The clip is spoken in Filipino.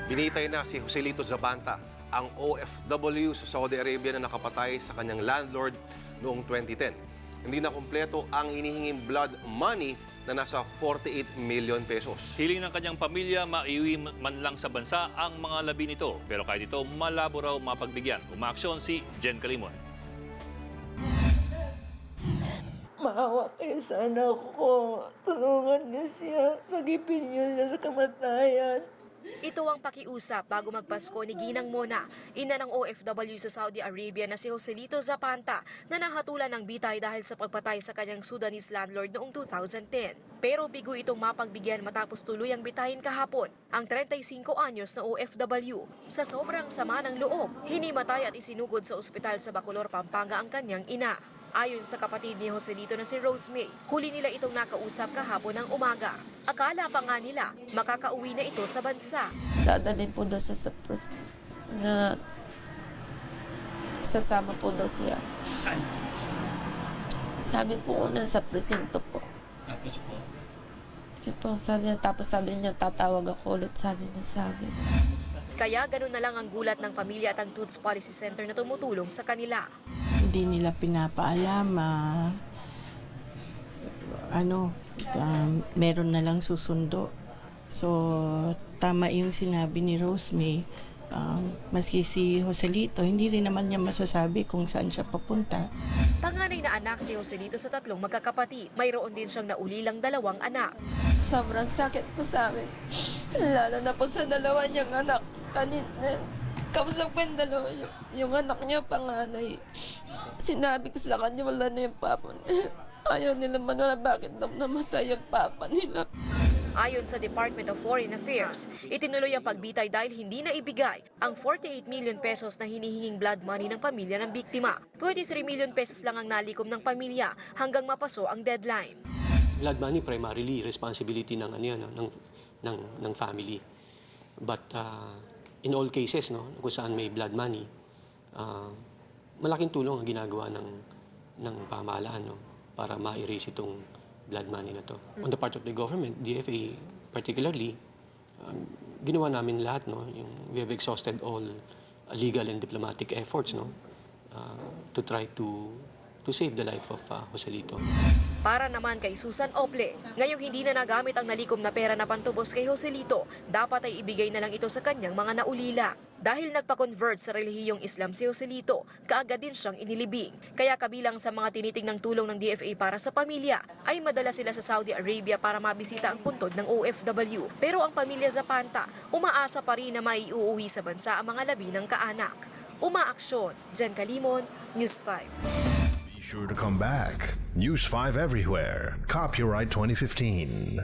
Binitay na si Joselito Zabanta, ang OFW sa Saudi Arabia na nakapatay sa kanyang landlord noong 2010. Hindi na kumpleto ang hinihinging blood money na nasa 48 million pesos. Hiling ng kanyang pamilya, maiuwi man lang sa bansa ang mga labi nito. Pero kahit ito, malabo raw mapagbigyan. Umaaksyon si Jen Calimon. Maawa kayo sa anak ko. Tulungan niyo siya. Sagipin niyo siya sa kamatayan. Ito ang pakiusap bago magpasko ni Ginang Mona, ina ng OFW sa Saudi Arabia na si Joselito Zabanta na nahatulan ng bitay dahil sa pagpatay sa kanyang Sudanese landlord noong 2010. Pero bigo itong mapagbigyan matapos tuluyang bitahin kahapon ang 35 anyos na OFW. Sa sobrang sama ng loob, hinimatay at isinugod sa ospital sa Bacolor, Pampanga ang kanyang ina. Ayon sa kapatid ni Joselito na si Rose May, huli nila itong nakausap kahapon ng umaga. Akala pa nga nila makakauwi na ito sa bansa. Dadalhin po daw sa na sasama po daw siya. Saan? Sabi po una sa presinto po. Tapos po? Yun po, sabi niya, tapos sabi niya, tatawag ako ulit, sabi niya. Kaya ganun na lang ang gulat ng pamilya at ang Toots Policy Center na tumutulong sa kanila. Hindi nila pinapaalam, meron na lang susundo. So, tama yung sinabi ni Rosemary, maski si Joselito, hindi rin naman niya masasabi kung saan siya papunta. Panganay na anak si Joselito sa 3 magkakapatid. Mayroon din siyang naulilang 2 anak. Sobrang sakit po sa amin. Lalo na po sa 2 niyang anak. Kanina, kausap ko yung 2, yung anak niya panganay. Sinabi ko sa kanya, wala na yung papa niya. Ayaw nila manwala bakit namatay yung papa nila. Ayon sa Department of Foreign Affairs, itinuloy ang pagbitay dahil hindi na ibigay ang 48 million pesos na hinihinging blood money ng pamilya ng biktima. 23 million pesos lang ang nalikom ng pamilya hanggang mapaso ang deadline. Blood money primarily responsibility ng ng family. But in all cases, kung saan may blood money, malaking tulong ang ginagawa ng pamahalaan para ma-erase itong blood money na to. On the part of the government, DFA particularly, ginawa namin lahat, we have exhausted all legal and diplomatic efforts, to try to save the life of Joselito. Para naman kay Susan Ople, ngayong hindi na nagamit ang nalikom na pera na pantubos kay Joselito, dapat ay ibigay na lang ito sa kanyang mga naulila. Dahil nagpa-convert sa relihiyong Islam si Joselito, kaagad din siyang inilibing. Kaya kabilang sa mga tinitingnang tulong ng DFA para sa pamilya, ay madala sila sa Saudi Arabia para mabisita ang puntod ng OFW. Pero ang pamilya Zabanta, umaasa pa rin na maiuuwi sa bansa ang mga labi ng kaanak. Umaaksyon, Jen Calimon, News 5. Be sure to come back. News 5 everywhere. Copyright 2015.